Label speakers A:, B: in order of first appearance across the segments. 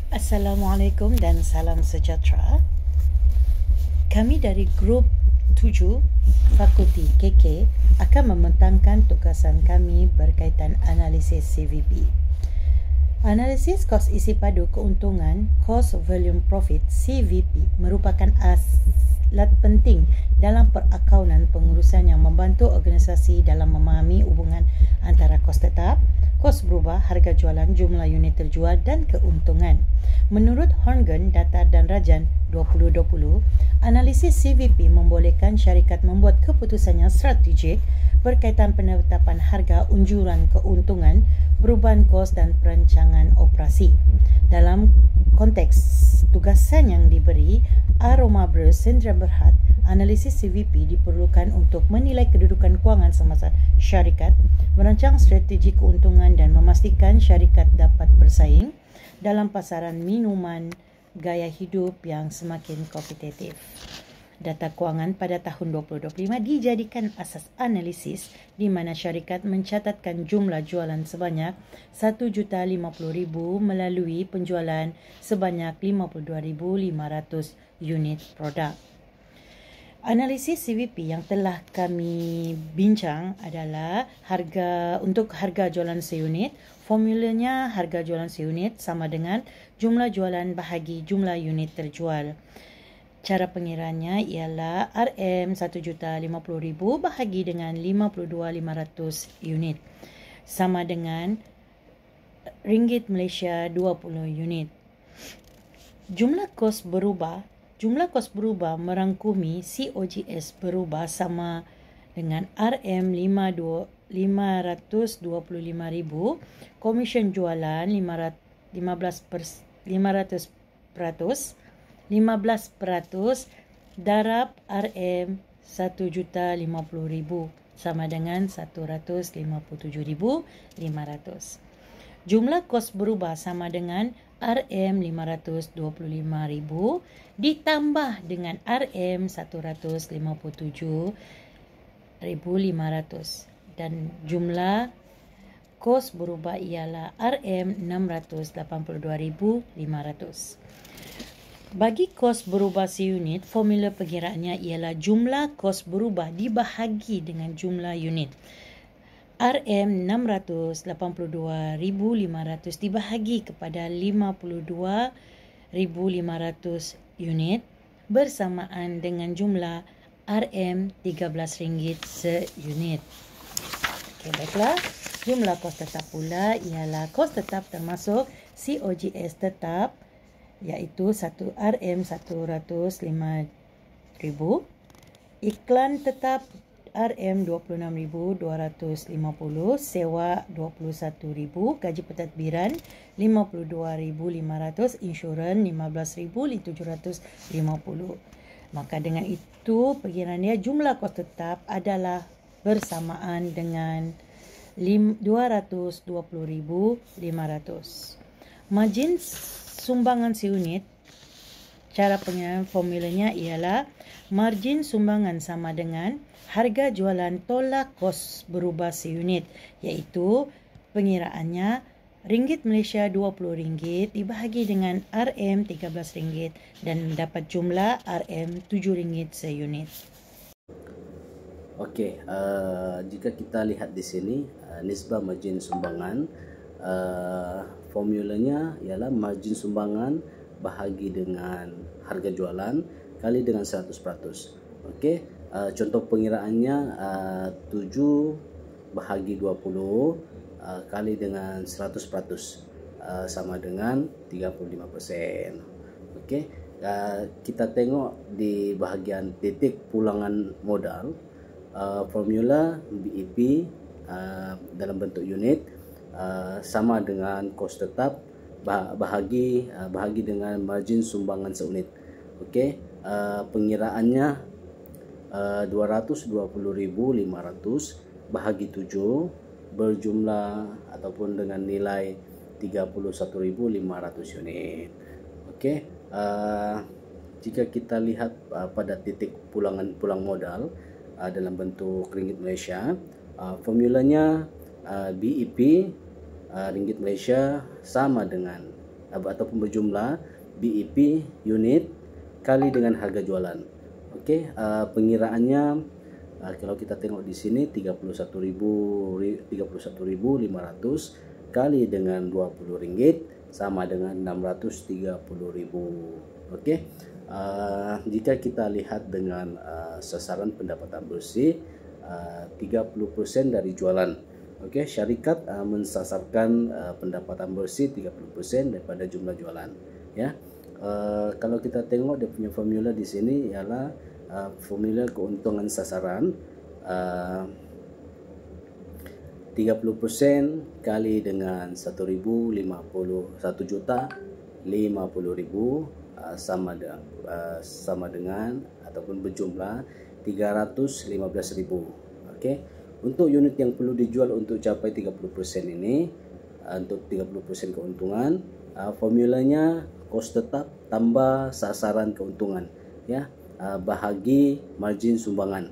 A: Assalamualaikum dan salam sejahtera. Kami dari Grup 7 Fakulti KK akan membentangkan tugasan kami berkaitan analisis CVP. Analisis kos isi padu keuntungan Cost Volume Profit CVP merupakan alat penting dalam perakaunan pengurusan yang membantu organisasi dalam memahami hubungan antara kos tetap, kos berubah, harga jualan, jumlah unit terjual dan keuntungan. Menurut Horngen, Datar dan Rajan 2020, analisis CVP membolehkan syarikat membuat keputusan yang strategik berkaitan penetapan harga, unjuran keuntungan, perubahan kos dan perancangan operasi. Dalam konteks tugasan yang diberi, Aroma Bros Sendirian Berhad, analisis CVP diperlukan untuk menilai kedudukan kewangan semasa syarikat, merancang strategi keuntungan dan memastikan syarikat dapat bersaing dalam pasaran minuman gaya hidup yang semakin kompetitif. Data kewangan pada tahun 2025 dijadikan asas analisis di mana syarikat mencatatkan jumlah jualan sebanyak 1,050,000 melalui penjualan sebanyak 52,500 unit produk. Analisis CVP yang telah kami bincang adalah untuk harga jualan seunit. Formulanya harga jualan seunit sama dengan jumlah jualan bahagi jumlah unit terjual. Cara pengiraannya ialah RM 1,050,000 bahagi dengan 52,500 unit sama dengan ringgit Malaysia 20 unit. Jumlah kos berubah merangkumi COGS berubah sama dengan RM 525,000, komisen jualan 15% darab RM 1,050,000 sama dengan 157,500. Jumlah kos berubah sama dengan RM 525,000 ditambah dengan RM 157,500 dan jumlah kos berubah ialah RM 682,500. Bagi kos berubah seunit, formula pengiraannya ialah jumlah kos berubah dibahagi dengan jumlah unit. RM 682,500 dibahagi kepada 52,500 unit bersamaan dengan jumlah RM 13 ringgit seunit. Okey, baiklah. Jumlah kos tetap pula ialah kos tetap termasuk COGS tetap iaitu RM 105,000, iklan tetap RM 26,250, sewa 21,000, gaji pentadbiran 52,500, insurans 15,750. Maka dengan itu perkiraannya jumlah kos tetap adalah bersamaan dengan 220,500. Margin sumbangan seunit, cara pengiraan formulanya ialah margin sumbangan sama dengan harga jualan tolak kos berubah seunit, iaitu pengiraannya ringgit Malaysia 20 ringgit dibahagi dengan RM 13 ringgit dan mendapat jumlah RM 7 ringgit seunit.
B: Okey, jika kita lihat di sini nisbah margin sumbangan, formulanya ialah margin sumbangan bahagi dengan harga jualan kali dengan 100%. Okey, contoh pengiraannya 7 bahagi 20 kali dengan 100% sama dengan 35%. Okey, kita tengok di bahagian titik pulangan modal, formula BEP dalam bentuk unit sama dengan kos tetap bahagi dengan margin sumbangan seunit. Okey, pengiraannya 220,500 bahagi 7 berjumlah ataupun dengan nilai 31,500 unit. Okey, jika kita lihat pada titik pulang modal dalam bentuk ringgit Malaysia, Formulanya BEP ringgit Malaysia sama dengan ataupun berjumlah BEP unit kali dengan harga jualan. Okey, pengiraannya kalau kita tengok di sini 31.500 kali dengan RM20 sama dengan 630.000. Okey. Jika kita lihat dengan sasaran pendapatan bersih 30% dari jualan. Okey, syarikat mensasarkan pendapatan bersih 30% daripada jumlah jualan, ya. Kalau kita tengok dia punya formula di sini ialah formula keuntungan sasaran 30% kali dengan 1.050.000 sama dengan ataupun berjumlah 315.000. Okey. Untuk unit yang perlu dijual untuk capai 30% ini, untuk 30% keuntungan, formulanya kos tetap tambah sasaran keuntungan, ya, bahagi margin sumbangan.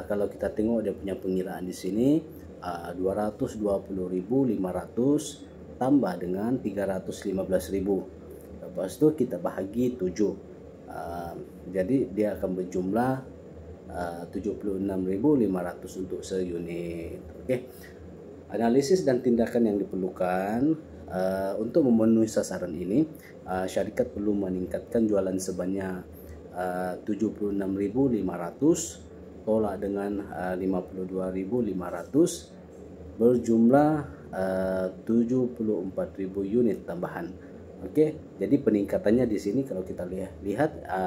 B: Kalau kita tengok dia punya pengiraan di sini 220.500 tambah dengan 315.000. Lepas tu kita bahagi 7. Jadi dia akan berjumlah 76.500 untuk seunit. Okey. Analisis dan tindakan yang diperlukan untuk memenuhi sasaran ini, syarikat perlu meningkatkan jualan sebanyak 76.500 tolak dengan 52.500 berjumlah 74.000 unit tambahan. Okey, jadi peningkatannya di sini kalau kita lihat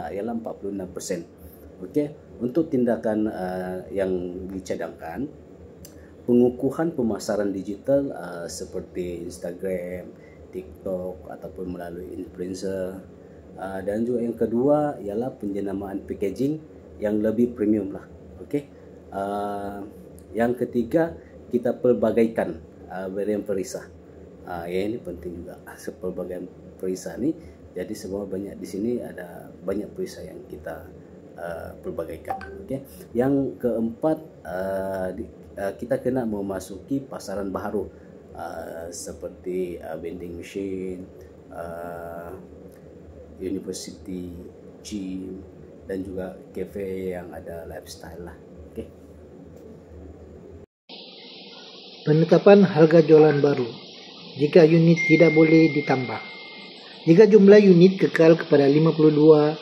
B: ialah 46%. Okey, untuk tindakan yang dicadangkan, pengukuhan pemasaran digital seperti Instagram, TikTok ataupun melalui influencer, dan juga yang kedua ialah penjenamaan packaging yang lebih premium lah. Okey, yang ketiga kita pelbagaikan varian perisai. Yang ini penting juga, sepelbagaian perisai ni. Jadi semua banyak di sini ada banyak perisai yang kita pelbagaikan. Okey. Yang keempat, kita kena memasuki pasaran baharu seperti vending machine, university, gym dan juga cafe yang ada lifestyle lah. Okey.
C: Penetapan harga jualan baru. Jika unit tidak boleh ditambah. Jika jumlah unit kekal kepada 52.500,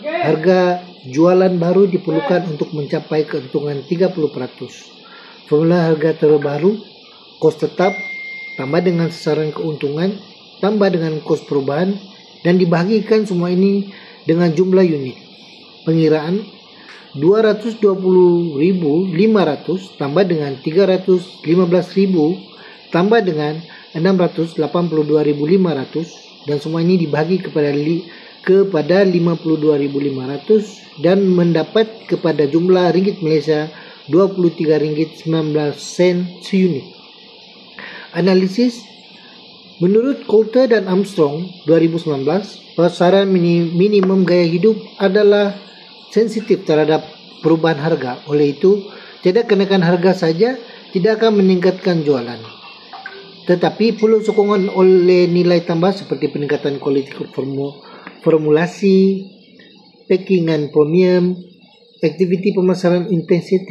C: harga jualan baru diperlukan untuk mencapai keuntungan 30%. Formula harga terbaru, kos tetap tambah dengan sasaran keuntungan tambah dengan kos perubahan dan dibahagikan semua ini dengan jumlah unit. Pengiraan 220.500 tambah dengan 315.000 tambah dengan 682.500 dan semua ini dibagi kepada 52.500 dan mendapat kepada jumlah ringgit Malaysia RM23.19 seunit. Analisis menurut Coulter dan Armstrong 2019, pasaran minimum gaya hidup adalah sensitif terhadap perubahan harga. Oleh itu, tidak kenaikan harga saja tidak akan meningkatkan jualan, tetapi perlu sokongan oleh nilai tambah seperti peningkatan kualiti formulasi, packingan premium, aktiviti pemasaran intensif.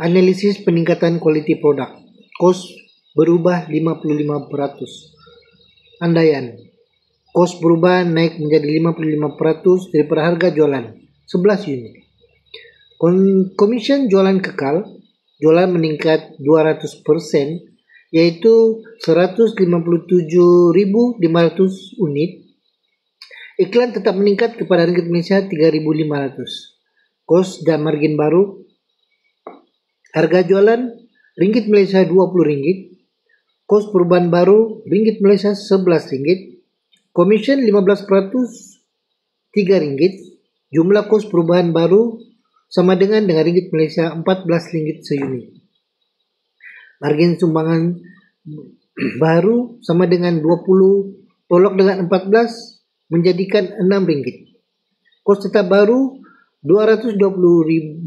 C: Analisis peningkatan kualiti produk. Kos berubah 55%. Andaian kos berubah naik menjadi 55% daripada harga jualan 11 unit. Komisen jualan kekal, jualan meningkat 200%, yaitu 157.500 unit. Iklan tetap meningkat kepada ringgit Malaysia 3.500. Kos dan margin baru. Harga jualan ringgit Malaysia RM20. Kos perubahan baru ringgit Malaysia RM11. Komisen 15% RM3. Jumlah kos perubahan baru sama dengan ringgit Malaysia RM14 seunit. Margin sumbangan baru sama dengan 20 tolak dengan 14 menjadikan RM6. Kos tetap baru 220.500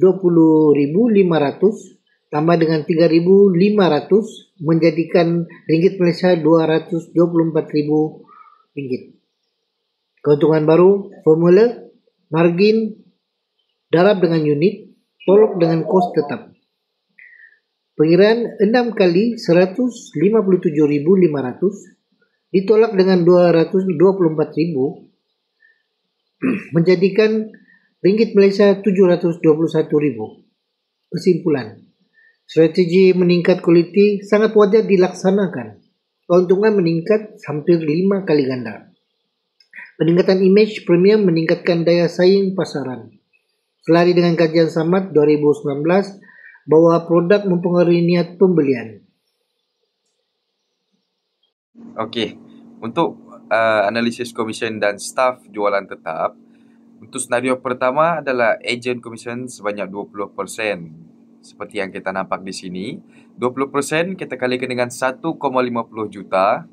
C: tambah dengan 3.500 menjadikan ringgit Malaysia 224.000 ringgit. Keuntungan baru, formula, margin, darab dengan unit, tolak dengan kos tetap. Pengiraan 6 kali 157.500 ditolak dengan 224.000 menjadikan ringgit Malaysia 721.000. Kesimpulan, strategi meningkat kualiti sangat wajar dilaksanakan. Keuntungan meningkat hampir 5 kali ganda. Peningkatan image premium meningkatkan daya saing pasaran. Selari dengan kajian Samad 2019 bahwa produk mempengaruhi niat pembelian.
D: Okey, untuk analisis komisen dan staf jualan tetap, untuk senario pertama adalah ejen komisen sebanyak 20%. Seperti yang kita nampak di sini, 20% kita kalikan dengan 1,50 juta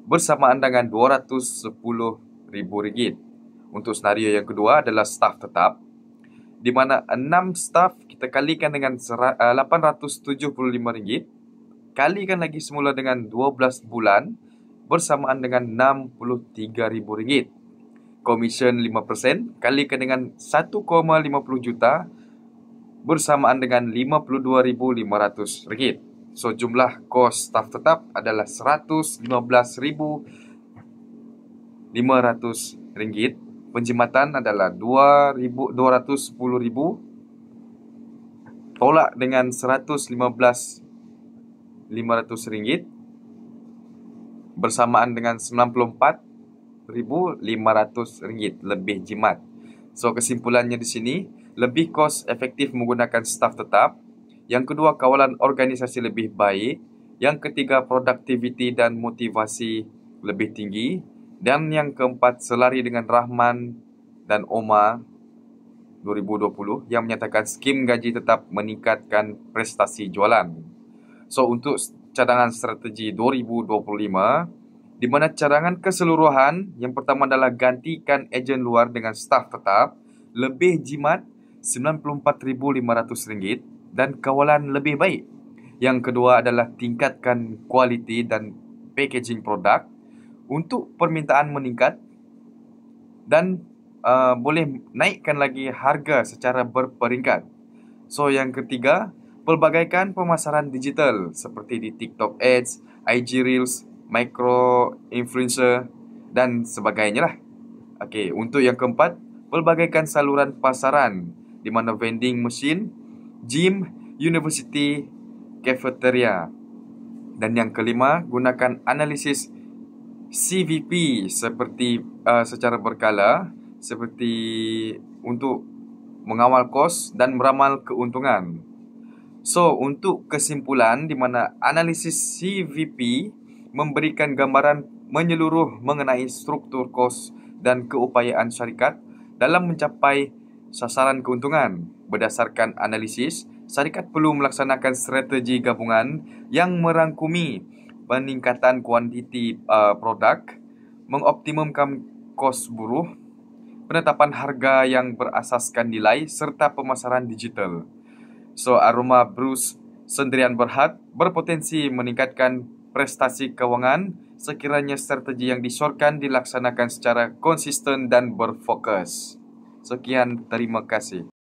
D: bersamaan dengan RM210,000. Untuk senario yang kedua adalah staf tetap, di mana 6 staf kita kalikan dengan RM875, kalikan lagi semula dengan 12 bulan bersamaan dengan RM63,000. Komisen 5% kalikan dengan 1,50 juta bersamaan dengan RM52,500. So, jumlah kos staf tetap adalah RM115,500. Penjimatan adalah RM210,000. Tolak dengan RM115,500 bersamaan dengan RM94,500 lebih jimat. So, kesimpulannya di sini, lebih kos efektif menggunakan staf tetap. Yang kedua, kawalan organisasi lebih baik. Yang ketiga, produktiviti dan motivasi lebih tinggi. Dan yang keempat, selari dengan Rahman dan OMA 2020 yang menyatakan skim gaji tetap meningkatkan prestasi jualan. So, untuk cadangan strategi 2025, di mana cadangan keseluruhan, yang pertama adalah gantikan ejen luar dengan staf tetap, lebih jimat RM94,500 dan kawalan lebih baik. Yang kedua adalah tingkatkan kualiti dan packaging produk untuk permintaan meningkat dan boleh naikkan lagi harga secara berperingkat. So, yang ketiga, pelbagaikan pemasaran digital seperti di TikTok Ads, IG Reels, micro influencer dan sebagainya lah. Okey, untuk yang keempat, pelbagaikan saluran pasaran di mana vending machine, gym, university, cafeteria. Dan yang kelima, gunakan analisis CVP seperti secara berkala, seperti untuk mengawal kos dan meramal keuntungan. So, untuk kesimpulan, di mana analisis CVP memberikan gambaran menyeluruh mengenai struktur kos dan keupayaan syarikat dalam mencapai sasaran keuntungan. Berdasarkan analisis, syarikat perlu melaksanakan strategi gabungan yang merangkumi peningkatan kuantiti produk, mengoptimumkan kos buruh, penetapan harga yang berasaskan nilai serta pemasaran digital. So, Aroma Bruce Sendirian Berhad berpotensi meningkatkan prestasi kewangan sekiranya strategi yang disyorkan dilaksanakan secara konsisten dan berfokus. Sekian, terima kasih.